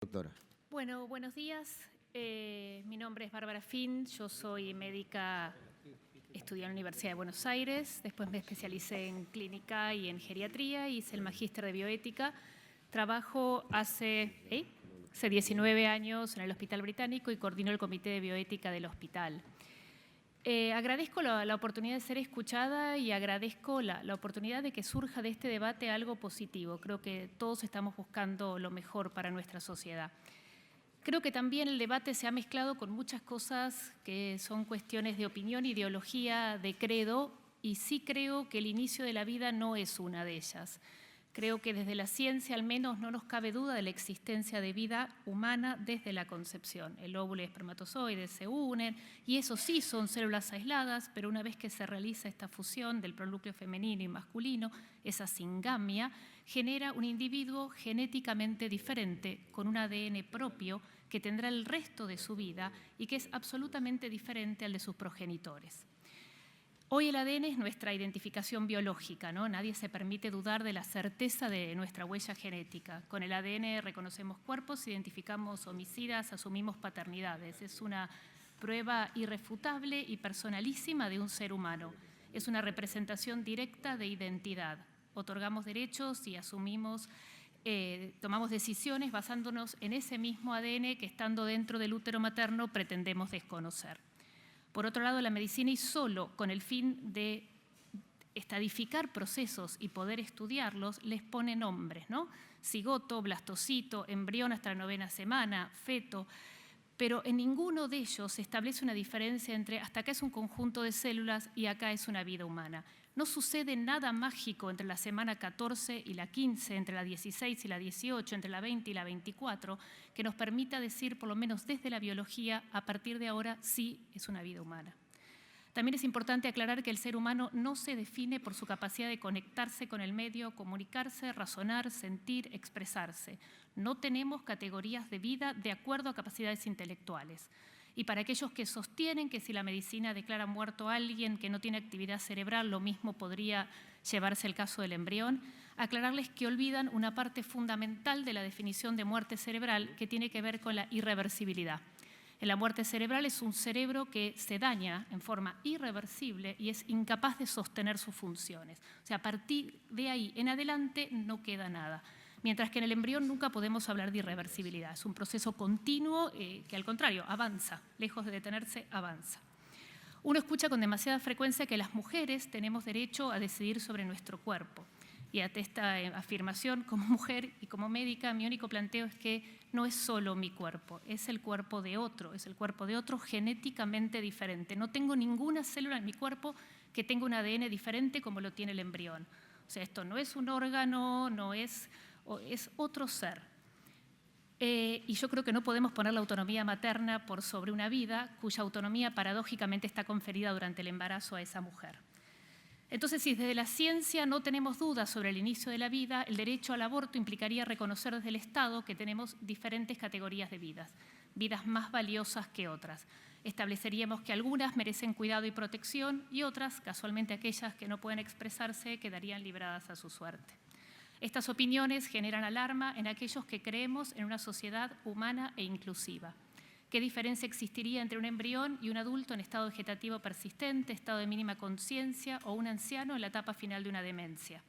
Doctora. Bueno, buenos días. Mi nombre es Bárbara Finn, yo soy médica, estudié en la Universidad de Buenos Aires, después me especialicé en clínica y en geriatría, hice el magíster de bioética. Trabajo hace 19 años en el Hospital Británico y coordino el comité de bioética del hospital. Agradezco la oportunidad de ser escuchada y agradezco la oportunidad de que surja de este debate algo positivo. Creo que todos estamos buscando lo mejor para nuestra sociedad. Creo que también el debate se ha mezclado con muchas cosas que son cuestiones de opinión, ideología, de credo, y sí creo que el inicio de la vida no es una de ellas. Creo que desde la ciencia al menos no nos cabe duda de la existencia de vida humana desde la concepción. El óvulo y el espermatozoide se unen y eso sí son células aisladas, pero una vez que se realiza esta fusión del pronúcleo femenino y masculino, esa singamia genera un individuo genéticamente diferente con un ADN propio que tendrá el resto de su vida y que es absolutamente diferente al de sus progenitores. Hoy el ADN es nuestra identificación biológica, ¿no? Nadie se permite dudar de la certeza de nuestra huella genética. Con el ADN reconocemos cuerpos, identificamos homicidas, asumimos paternidades. Es una prueba irrefutable y personalísima de un ser humano. Es una representación directa de identidad. Otorgamos derechos y asumimos, tomamos decisiones basándonos en ese mismo ADN que estando dentro del útero materno pretendemos desconocer. Por otro lado, la medicina, y solo con el fin de estadificar procesos y poder estudiarlos, les pone nombres, ¿no? Cigoto, blastocito, embrión hasta la 9ª semana, feto, pero en ninguno de ellos se establece una diferencia entre hasta acá es un conjunto de células y acá es una vida humana. No sucede nada mágico entre la semana 14 y la 15, entre la 16 y la 18, entre la 20 y la 24, que nos permita decir, por lo menos desde la biología, a partir de ahora sí es una vida humana. También es importante aclarar que el ser humano no se define por su capacidad de conectarse con el medio, comunicarse, razonar, sentir, expresarse. No tenemos categorías de vida de acuerdo a capacidades intelectuales. Y para aquellos que sostienen que si la medicina declara muerto a alguien que no tiene actividad cerebral, lo mismo podría llevarse el caso del embrión, aclararles que olvidan una parte fundamental de la definición de muerte cerebral que tiene que ver con la irreversibilidad. En la muerte cerebral es un cerebro que se daña en forma irreversible y es incapaz de sostener sus funciones. O sea, a partir de ahí en adelante no queda nada. Mientras que en el embrión nunca podemos hablar de irreversibilidad. Es un proceso continuo que, al contrario, avanza. Lejos de detenerse, avanza. Uno escucha con demasiada frecuencia que las mujeres tenemos derecho a decidir sobre nuestro cuerpo. Y ante esta afirmación, como mujer y como médica, mi único planteo es que no es solo mi cuerpo, es el cuerpo de otro, es el cuerpo de otro genéticamente diferente. No tengo ninguna célula en mi cuerpo que tenga un ADN diferente como lo tiene el embrión. O sea, esto no es un órgano, no es otro ser. Y yo creo que no podemos poner la autonomía materna por sobre una vida cuya autonomía paradójicamente está conferida durante el embarazo a esa mujer. Entonces, si desde la ciencia no tenemos dudas sobre el inicio de la vida, el derecho al aborto implicaría reconocer desde el Estado que tenemos diferentes categorías de vidas más valiosas que otras. Estableceríamos que algunas merecen cuidado y protección y otras, casualmente aquellas que no pueden expresarse, quedarían libradas a su suerte. Estas opiniones generan alarma en aquellos que creemos en una sociedad humana e inclusiva. ¿Qué diferencia existiría entre un embrión y un adulto en estado vegetativo persistente, estado de mínima conciencia o un anciano en la etapa final de una demencia?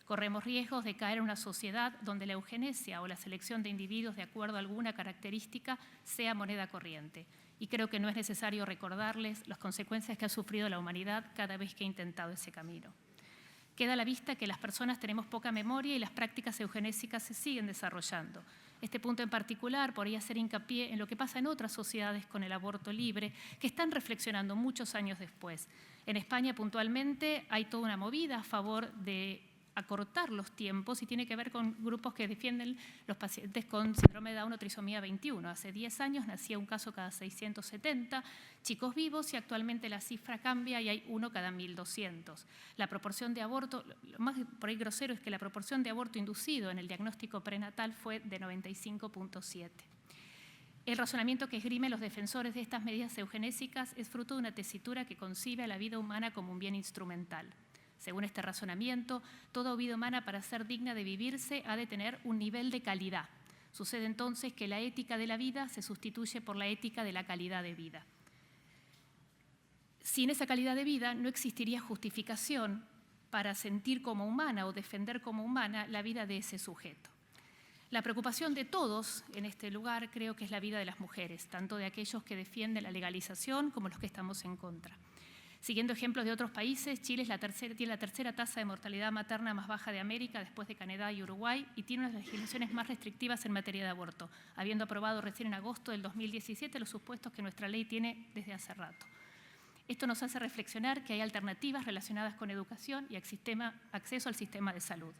Corremos riesgos de caer en una sociedad donde la eugenesia o la selección de individuos de acuerdo a alguna característica sea moneda corriente. Y creo que no es necesario recordarles las consecuencias que ha sufrido la humanidad cada vez que ha intentado ese camino. Queda a la vista que las personas tenemos poca memoria y las prácticas eugenésicas se siguen desarrollando. Este punto en particular podría hacer hincapié en lo que pasa en otras sociedades con el aborto libre, que están reflexionando muchos años después. En España, puntualmente, hay toda una movida a favor de acortar los tiempos y tiene que ver con grupos que defienden los pacientes con síndrome de Down o trisomía 21. Hace 10 años nacía un caso cada 670 chicos vivos y actualmente la cifra cambia y hay uno cada 1.200. La proporción de aborto, lo más por ahí grosero es que la proporción de aborto inducido en el diagnóstico prenatal fue de 95.7. El razonamiento que esgrimen los defensores de estas medidas eugenésicas es fruto de una tesitura que concibe a la vida humana como un bien instrumental. Según este razonamiento, toda vida humana para ser digna de vivirse ha de tener un nivel de calidad. Sucede entonces que la ética de la vida se sustituye por la ética de la calidad de vida. Sin esa calidad de vida no existiría justificación para sentir como humana o defender como humana la vida de ese sujeto. La preocupación de todos en este lugar creo que es la vida de las mujeres, tanto de aquellos que defienden la legalización como los que estamos en contra. Siguiendo ejemplos de otros países, Chile tiene la tercera tasa de mortalidad materna más baja de América después de Canadá y Uruguay y tiene unas legislaciones más restrictivas en materia de aborto, habiendo aprobado recién en agosto del 2017 los supuestos que nuestra ley tiene desde hace rato. Esto nos hace reflexionar que hay alternativas relacionadas con educación y acceso al sistema de salud.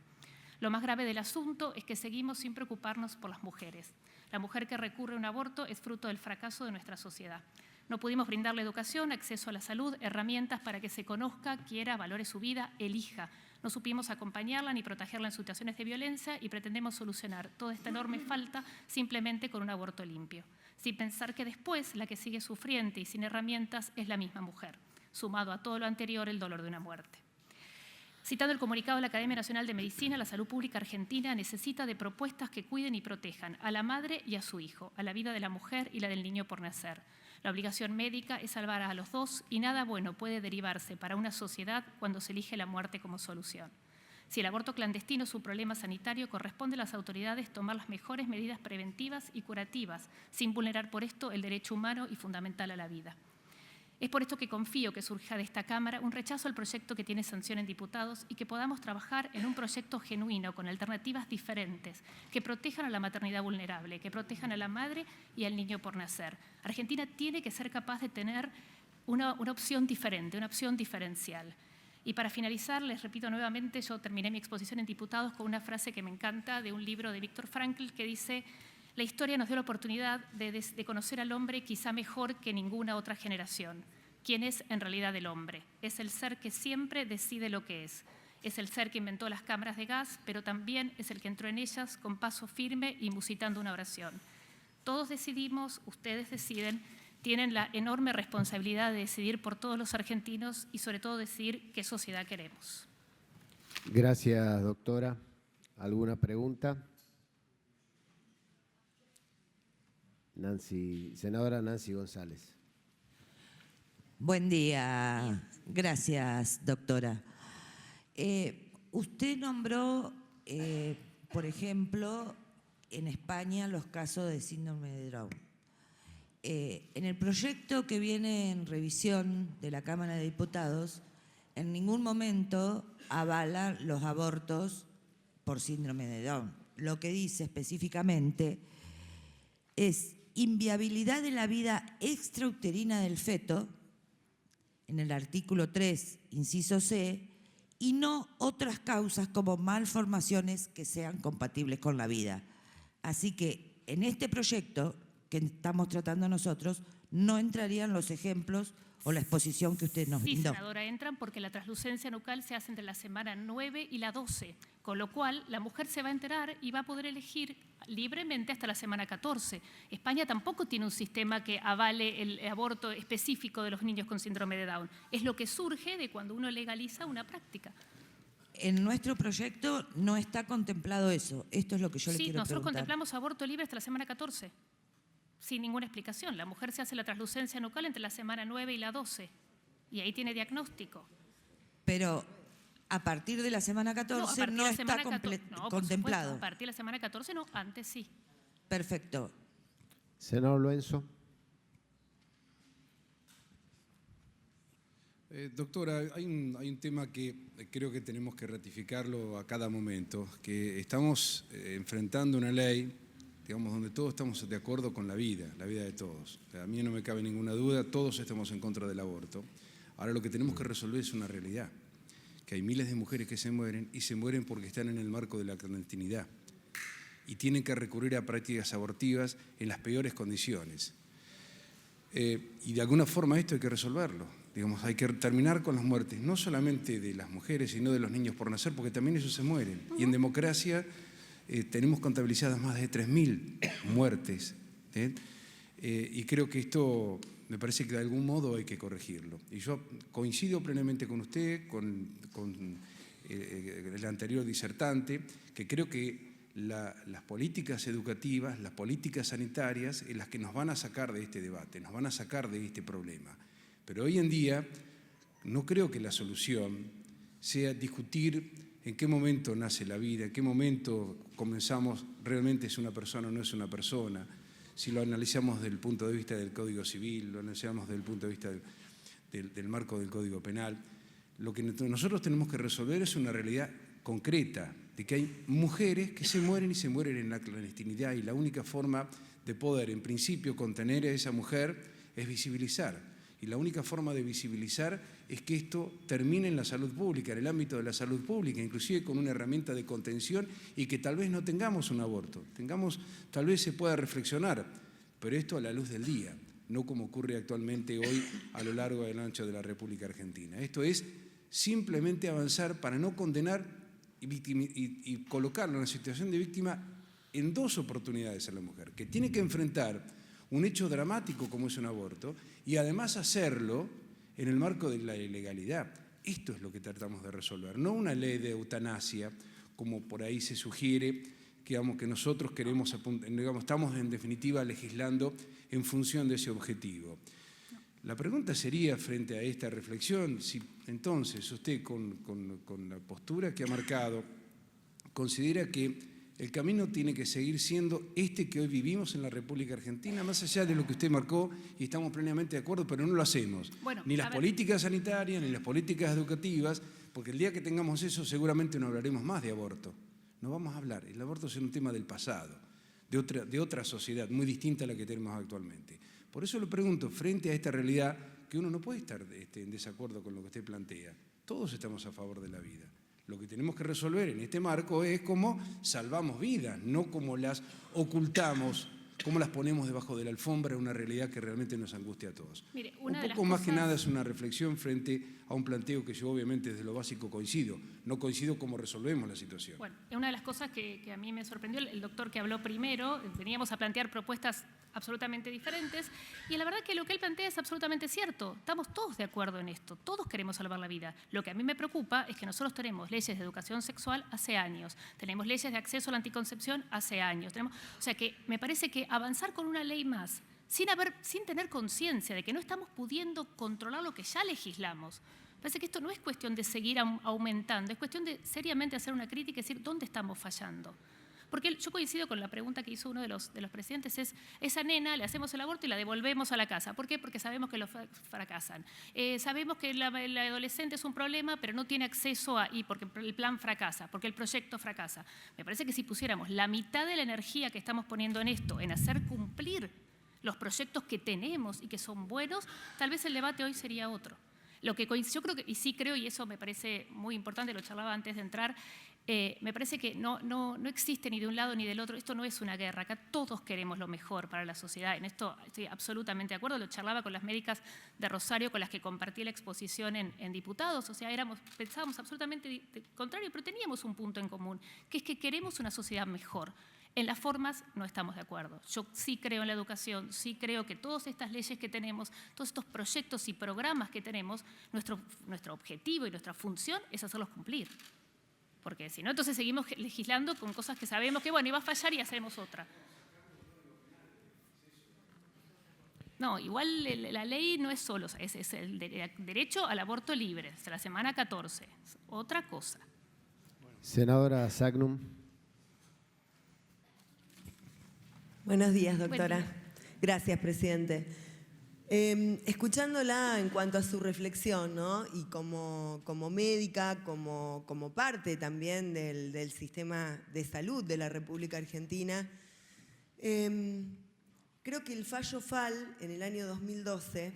Lo más grave del asunto es que seguimos sin preocuparnos por las mujeres. La mujer que recurre a un aborto es fruto del fracaso de nuestra sociedad. No pudimos brindarle educación, acceso a la salud, herramientas para que se conozca, quiera, valore su vida, elija. No supimos acompañarla ni protegerla en situaciones de violencia y pretendemos solucionar toda esta enorme falta simplemente con un aborto limpio, sin pensar que después la que sigue sufriente y sin herramientas es la misma mujer, sumado a todo lo anterior el dolor de una muerte. Citando el comunicado de la Academia Nacional de Medicina, la salud pública argentina necesita de propuestas que cuiden y protejan a la madre y a su hijo, a la vida de la mujer y la del niño por nacer. La obligación médica es salvar a los dos y nada bueno puede derivarse para una sociedad cuando se elige la muerte como solución. Si el aborto clandestino es un problema sanitario, corresponde a las autoridades tomar las mejores medidas preventivas y curativas, sin vulnerar por esto el derecho humano y fundamental a la vida. Es por esto que confío que surja de esta Cámara un rechazo al proyecto que tiene sanción en diputados y que podamos trabajar en un proyecto genuino con alternativas diferentes que protejan a la maternidad vulnerable, que protejan a la madre y al niño por nacer. Argentina tiene que ser capaz de tener una opción diferente, una opción diferencial. Y para finalizar, les repito nuevamente, yo terminé mi exposición en diputados con una frase que me encanta de un libro de Viktor Frankl que dice: la historia nos dio la oportunidad de conocer al hombre quizá mejor que ninguna otra generación. ¿Quién es en realidad el hombre? Es el ser que siempre decide lo que es. Es el ser que inventó las cámaras de gas, pero también es el que entró en ellas con paso firme y musitando una oración. Todos decidimos, ustedes deciden, tienen la enorme responsabilidad de decidir por todos los argentinos y sobre todo decidir qué sociedad queremos. Gracias, doctora. ¿Alguna pregunta? Senadora Nancy González. Buen día. Gracias, doctora. Usted nombró, por ejemplo, en España los casos de síndrome de Down. En el proyecto que viene en revisión de la Cámara de Diputados, en ningún momento avala los abortos por síndrome de Down. Lo que dice específicamente es inviabilidad de la vida extrauterina del feto, en el artículo 3, inciso C, y no otras causas como malformaciones que sean compatibles con la vida. Así que en este proyecto que estamos tratando nosotros no entrarían los ejemplos o la exposición que usted nos brindó. Sí, senadora, entran porque la translucencia nucal se hace entre la semana 9 y la 12, con lo cual la mujer se va a enterar y va a poder elegir libremente hasta la semana 14. España tampoco tiene un sistema que avale el aborto específico de los niños con síndrome de Down. Es lo que surge de cuando uno legaliza una práctica. En nuestro proyecto no está contemplado eso. Esto es lo que yo le quiero preguntar. Sí, nosotros contemplamos aborto libre hasta la semana 14. Sin ninguna explicación. La mujer se hace la translucencia nucal entre la semana 9 y la 12 y ahí tiene diagnóstico. Pero a partir de la semana 14 no está contemplado. A partir de la semana 14 no, antes sí. Perfecto. Senador Luenzo. Doctora, hay un tema que creo que tenemos que ratificarlo a cada momento, que estamos enfrentando una ley, digamos, donde todos estamos de acuerdo con la vida de todos. O sea, a mí no me cabe ninguna duda, todos estamos en contra del aborto. Ahora lo que tenemos que resolver es una realidad, que hay miles de mujeres que se mueren y se mueren porque están en el marco de la clandestinidad y tienen que recurrir a prácticas abortivas en las peores condiciones. Y de alguna forma esto hay que resolverlo. Digamos, hay que terminar con las muertes, no solamente de las mujeres, sino de los niños por nacer, porque también ellos se mueren. Y en democracia tenemos contabilizadas más de 3.000 muertes. Y creo que esto me parece que de algún modo hay que corregirlo. Y yo coincido plenamente con usted, con el anterior disertante, que creo que las políticas educativas, las políticas sanitarias, en las que nos van a sacar de este debate, nos van a sacar de este problema. Pero hoy en día no creo que la solución sea discutir en qué momento nace la vida, en qué momento comenzamos, realmente es una persona o no es una persona, si lo analizamos desde el punto de vista del Código Civil, lo analizamos desde el punto de vista del marco del Código Penal. Lo que nosotros tenemos que resolver es una realidad concreta, de que hay mujeres que se mueren y se mueren en la clandestinidad, y la única forma de poder, en principio, contener a esa mujer es visibilizar. Y la única forma de visibilizar es que esto termine en la salud pública, en el ámbito de la salud pública, inclusive con una herramienta de contención, y que tal vez no tengamos un aborto, tal vez se pueda reflexionar, pero esto a la luz del día, no como ocurre actualmente hoy a lo largo y al ancho de la República Argentina. Esto es simplemente avanzar para no condenar y colocarla en una situación de víctima en dos oportunidades a la mujer, que tiene que enfrentar un hecho dramático como es un aborto y además hacerlo en el marco de la ilegalidad. Esto es lo que tratamos de resolver, no una ley de eutanasia, como por ahí se sugiere, que nosotros queremos, estamos en definitiva legislando en función de ese objetivo. La pregunta sería, frente a esta reflexión, si entonces usted con la postura que ha marcado considera que el camino tiene que seguir siendo este que hoy vivimos en la República Argentina, más allá de lo que usted marcó, y estamos plenamente de acuerdo, pero no lo hacemos. Bueno, ni las políticas sanitarias, ni las políticas educativas, porque el día que tengamos eso seguramente no hablaremos más de aborto. No vamos a hablar. El aborto es un tema del pasado, de otra sociedad muy distinta a la que tenemos actualmente. Por eso le pregunto, frente a esta realidad, que uno no puede estar en desacuerdo con lo que usted plantea. Todos estamos a favor de la vida. Lo que tenemos que resolver en este marco es cómo salvamos vidas, no cómo las ocultamos, cómo las ponemos debajo de la alfombra, una realidad que realmente nos angustia a todos. Mire, un poco más que nada es una reflexión frente a un planteo que yo obviamente desde lo básico coincido. No coincido cómo resolvemos la situación. Bueno, una de las cosas que a mí me sorprendió, el doctor que habló primero, veníamos a plantear propuestas absolutamente diferentes, y la verdad que lo que él plantea es absolutamente cierto. Estamos todos de acuerdo en esto, todos queremos salvar la vida. Lo que a mí me preocupa es que nosotros tenemos leyes de educación sexual hace años, tenemos leyes de acceso a la anticoncepción hace años, o sea que me parece que avanzar con una ley más, sin tener conciencia de que no estamos pudiendo controlar lo que ya legislamos, parece que esto no es cuestión de seguir aumentando, es cuestión de seriamente hacer una crítica y decir dónde estamos fallando. Porque yo coincido con la pregunta que hizo uno de los presidentes, es esa nena, le hacemos el aborto y la devolvemos a la casa. ¿Por qué? Porque sabemos que fracasan. Sabemos que la adolescente es un problema, pero no tiene acceso porque el plan fracasa, porque el proyecto fracasa. Me parece que si pusiéramos la mitad de la energía que estamos poniendo en esto, en hacer cumplir los proyectos que tenemos y que son buenos, tal vez el debate hoy sería otro. Lo que yo creo que, y sí creo, y eso me parece muy importante, lo charlaba antes de entrar, me parece que no existe ni de un lado ni del otro, esto no es una guerra, acá todos queremos lo mejor para la sociedad, en esto estoy absolutamente de acuerdo, lo charlaba con las médicas de Rosario con las que compartí la exposición en Diputados, o sea, pensábamos absolutamente contrario, pero teníamos un punto en común, que es que queremos una sociedad mejor. En las formas no estamos de acuerdo. Yo sí creo en la educación, sí creo que todas estas leyes que tenemos, todos estos proyectos y programas que tenemos, nuestro objetivo y nuestra función es hacerlos cumplir. Porque si no, entonces seguimos legislando con cosas que sabemos que, bueno, iba a fallar y hacemos otra. No, igual la ley no es solo, es el derecho al aborto libre, hasta la semana 14, es otra cosa. Senadora Sagnum. Buenos días, doctora. Buen día. Gracias, presidente. Escuchándola en cuanto a su reflexión, ¿no? Y como médica, como parte también del sistema de salud de la República Argentina, creo que el fallo FAL en el año 2012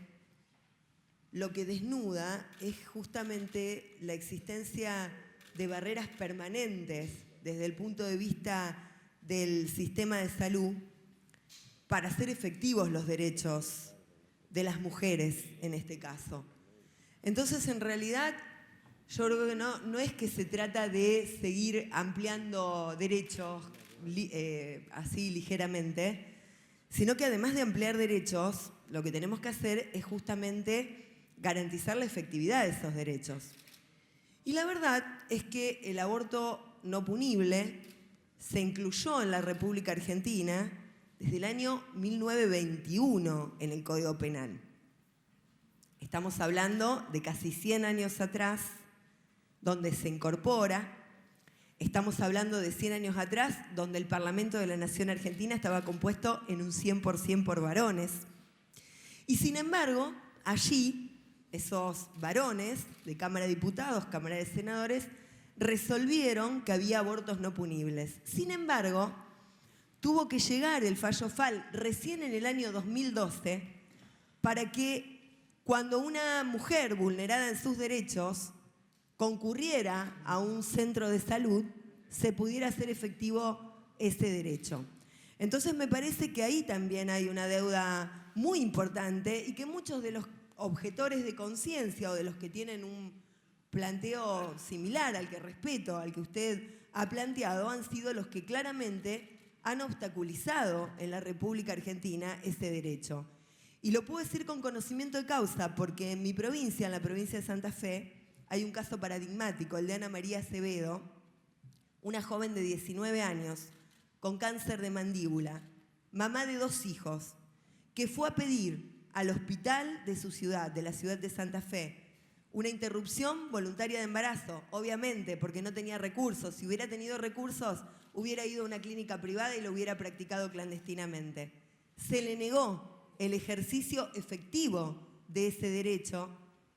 lo que desnuda es justamente la existencia de barreras permanentes desde el punto de vista del sistema de salud para hacer efectivos los derechos de las mujeres en este caso. Entonces, en realidad, yo creo que no es que se trata de seguir ampliando derechos así ligeramente, sino que además de ampliar derechos, lo que tenemos que hacer es justamente garantizar la efectividad de esos derechos. Y la verdad es que el aborto no punible se incluyó en la República Argentina desde el año 1921 en el Código Penal. Estamos hablando de casi 100 años atrás, donde se incorpora. Estamos hablando de 100 años atrás, donde el Parlamento de la Nación Argentina estaba compuesto en un 100% por varones. Y sin embargo, allí, esos varones de Cámara de Diputados, Cámara de Senadores, resolvieron que había abortos no punibles. Sin embargo, tuvo que llegar el fallo FAL recién en el año 2012 para que cuando una mujer vulnerada en sus derechos concurriera a un centro de salud, se pudiera hacer efectivo ese derecho. Entonces me parece que ahí también hay una deuda muy importante y que muchos de los objetores de conciencia o de los que tienen un planteo similar al que respeto, al que usted ha planteado, han sido los que claramente han obstaculizado en la República Argentina ese derecho. Y lo puedo decir con conocimiento de causa, porque en mi provincia, en la provincia de Santa Fe, hay un caso paradigmático, el de Ana María Acevedo, una joven de 19 años con cáncer de mandíbula, mamá de 2 hijos, que fue a pedir al hospital de su ciudad, de la ciudad de Santa Fe, una interrupción voluntaria de embarazo, obviamente, porque no tenía recursos. Si hubiera tenido recursos, hubiera ido a una clínica privada y lo hubiera practicado clandestinamente. Se le negó el ejercicio efectivo de ese derecho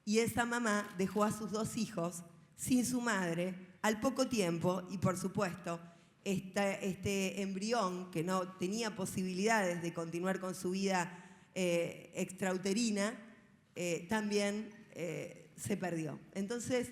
y esa mamá dejó a sus 2 hijos sin su madre al poco tiempo y, por supuesto, este embrión que no tenía posibilidades de continuar con su vida extrauterina, también se perdió. Entonces,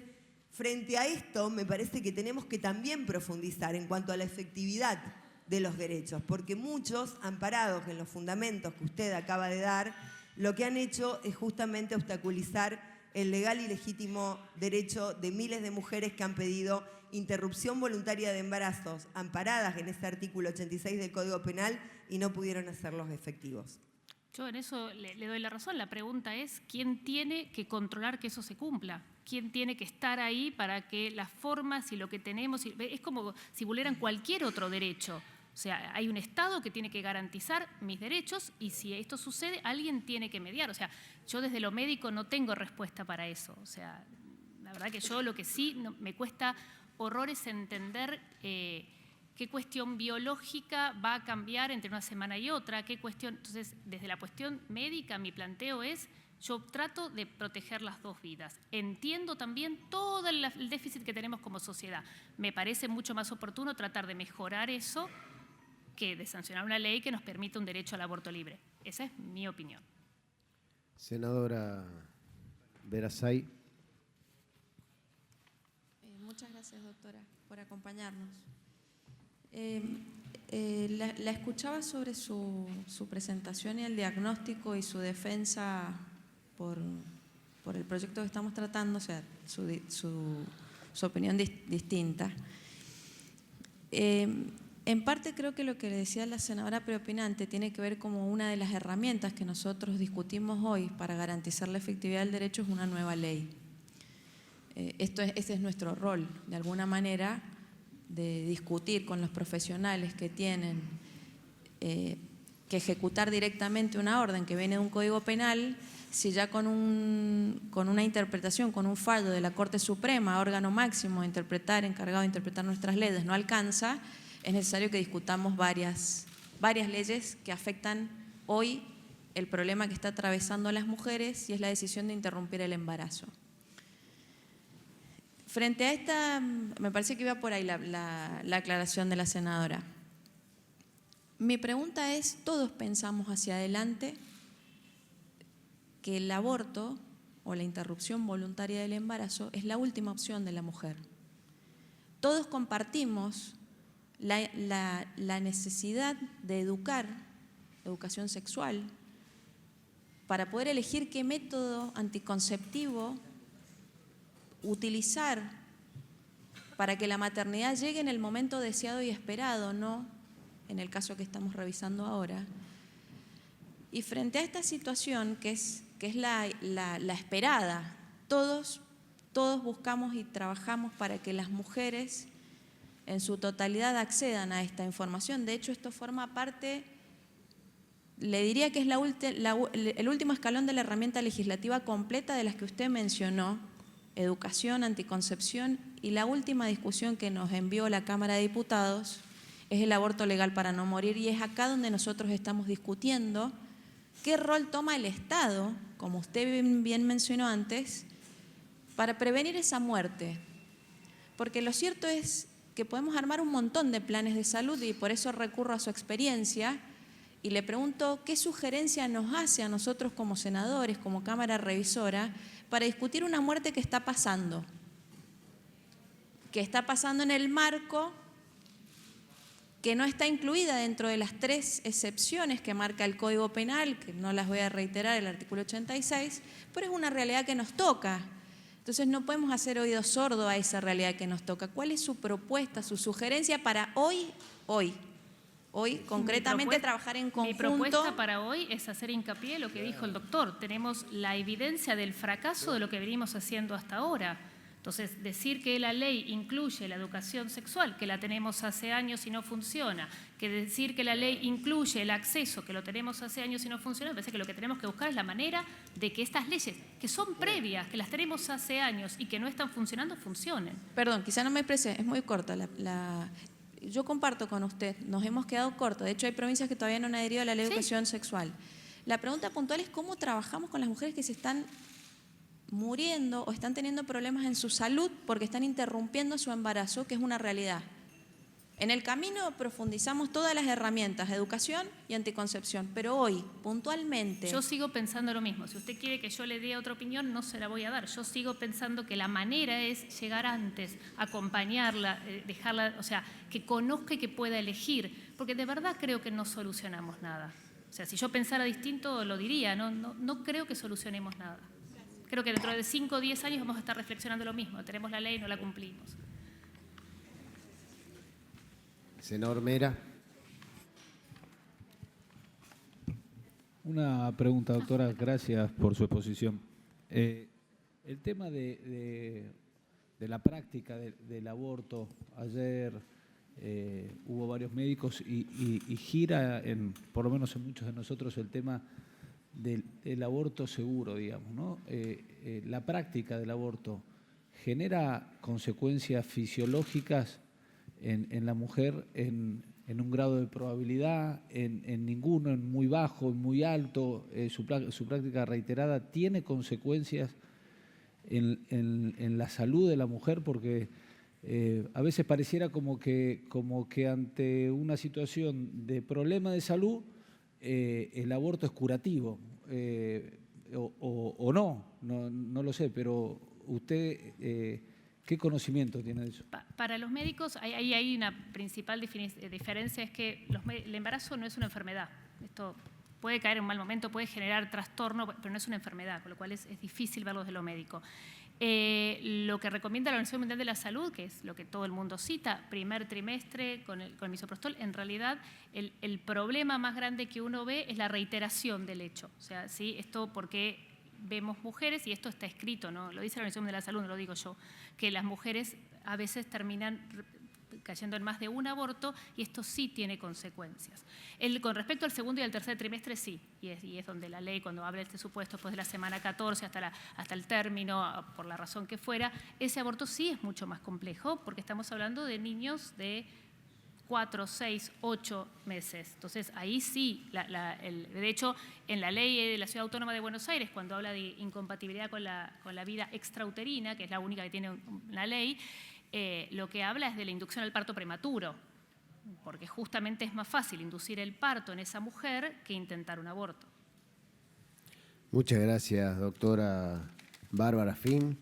frente a esto, me parece que tenemos que también profundizar en cuanto a la efectividad de los derechos, porque muchos, amparados en los fundamentos que usted acaba de dar, lo que han hecho es justamente obstaculizar el legal y legítimo derecho de miles de mujeres que han pedido interrupción voluntaria de embarazos amparadas en este artículo 86 del Código Penal y no pudieron hacerlos efectivos. Yo en eso le doy la razón. La pregunta es, ¿quién tiene que controlar que eso se cumpla? ¿Quién tiene que estar ahí para que las formas y lo que tenemos... Es como si vulneran cualquier otro derecho. O sea, hay un Estado que tiene que garantizar mis derechos y si esto sucede, alguien tiene que mediar. O sea, yo desde lo médico no tengo respuesta para eso. O sea, la verdad que yo lo que sí me cuesta horrores entender qué cuestión biológica va a cambiar entre una semana y otra, qué cuestión... Entonces, desde la cuestión médica, mi planteo es, yo trato de proteger las 2 vidas. Entiendo también todo el déficit que tenemos como sociedad. Me parece mucho más oportuno tratar de mejorar eso que de sancionar una ley que nos permita un derecho al aborto libre. Esa es mi opinión. Senadora Verasay. Muchas gracias, doctora, por acompañarnos. La escuchaba sobre su presentación y el diagnóstico y su defensa por el proyecto que estamos tratando, o sea, su opinión distinta. En parte creo que lo que le decía la senadora preopinante tiene que ver como una de las herramientas que nosotros discutimos hoy para garantizar la efectividad del derecho es una nueva ley. Ese es nuestro rol, de alguna manera, de discutir con los profesionales que tienen que ejecutar directamente una orden que viene de un código penal, si ya con una interpretación, con un fallo de la Corte Suprema, órgano máximo encargado de interpretar nuestras leyes, no alcanza, es necesario que discutamos varias leyes que afectan hoy el problema que está atravesando a las mujeres y es la decisión de interrumpir el embarazo. Frente a esta, me parece que iba por ahí la aclaración de la senadora. Mi pregunta es, todos pensamos hacia adelante que el aborto o la interrupción voluntaria del embarazo es la última opción de la mujer. Todos compartimos la necesidad de educación sexual, para poder elegir qué método anticonceptivo utilizar para que la maternidad llegue en el momento deseado y esperado, no en el caso que estamos revisando ahora. Y frente a esta situación, que es la esperada, todos buscamos y trabajamos para que las mujeres en su totalidad accedan a esta información. De hecho, esto forma parte, le diría que es el último escalón de la herramienta legislativa completa de las que usted mencionó, educación, anticoncepción, y la última discusión que nos envió la Cámara de Diputados es el aborto legal para no morir, y es acá donde nosotros estamos discutiendo qué rol toma el Estado, como usted bien mencionó antes, para prevenir esa muerte. Porque lo cierto es que podemos armar un montón de planes de salud, y por eso recurro a su experiencia y le pregunto qué sugerencia nos hace a nosotros como senadores, como Cámara Revisora, para discutir una muerte que está pasando en el marco que no está incluida dentro de las 3 excepciones que marca el Código Penal, que no las voy a reiterar, el artículo 86, pero es una realidad que nos toca. Entonces no podemos hacer oído sordo a esa realidad que nos toca. ¿Cuál es su propuesta, su sugerencia para hoy, concretamente trabajar en conjunto? Mi propuesta para hoy es hacer hincapié en lo que dijo el doctor. Tenemos la evidencia del fracaso de lo que venimos haciendo hasta ahora. Entonces, decir que la ley incluye la educación sexual, que la tenemos hace años y no funciona, que decir que la ley incluye el acceso, que lo tenemos hace años y no funciona, me parece que lo que tenemos que buscar es la manera de que estas leyes, que son previas, que las tenemos hace años y que no están funcionando, funcionen. Perdón, quizá no me expresé, es muy corta yo comparto con usted, nos hemos quedado cortos. De hecho, hay provincias que todavía no han adherido a la ley de educación sexual. La pregunta puntual es cómo trabajamos con las mujeres que se están muriendo o están teniendo problemas en su salud porque están interrumpiendo su embarazo, que es una realidad. En el camino profundizamos todas las herramientas, educación y anticoncepción, pero hoy, puntualmente… Yo sigo pensando lo mismo. Si usted quiere que yo le dé otra opinión, no se la voy a dar. Yo sigo pensando que la manera es llegar antes, acompañarla, dejarla, o sea, que conozca y que pueda elegir, porque de verdad creo que no solucionamos nada. O sea, si yo pensara distinto lo diría, no creo que solucionemos nada. Creo que dentro de 5 o 10 años vamos a estar reflexionando lo mismo. Tenemos la ley y no la cumplimos. Senador Mera. Una pregunta, doctora. Gracias por su exposición. El tema de la práctica del aborto. Ayer hubo varios médicos y gira, por lo menos en muchos de nosotros, el tema del aborto seguro, digamos, ¿no? La práctica del aborto genera consecuencias fisiológicas en la mujer en un grado de probabilidad, en ninguno, en muy bajo, en muy alto. Su práctica reiterada tiene consecuencias en la salud de la mujer, porque a veces pareciera como que ante una situación de problema de salud el aborto es curativo, o no lo sé, pero usted… ¿Qué conocimiento tiene de eso? Para los médicos hay una principal diferencia, es que el embarazo no es una enfermedad. Esto puede caer en un mal momento, puede generar trastorno, pero no es una enfermedad, con lo cual es difícil verlo desde lo médico. Lo que recomienda la Organización Mundial de la Salud, que es lo que todo el mundo cita, primer trimestre con el misoprostol, en realidad el problema más grande que uno ve es la reiteración del hecho. O sea, ¿sí? Esto porque vemos mujeres, y esto está escrito, ¿no? Lo dice la Organización Mundial de la Salud, no lo digo yo, que las mujeres a veces terminan cayendo en más de un aborto, y esto sí tiene consecuencias. Con respecto al segundo y al tercer trimestre, sí, y es donde la ley, cuando habla de este supuesto después de la semana 14 hasta el término, por la razón que fuera, ese aborto sí es mucho más complejo, porque estamos hablando de niños de 4, 6, 8 meses. Entonces, ahí sí, de hecho, en la ley de la Ciudad Autónoma de Buenos Aires, cuando habla de incompatibilidad con la vida extrauterina, que es la única que tiene una ley, lo que habla es de la inducción al parto prematuro, porque justamente es más fácil inducir el parto en esa mujer que intentar un aborto. Muchas gracias, doctora Bárbara Finn.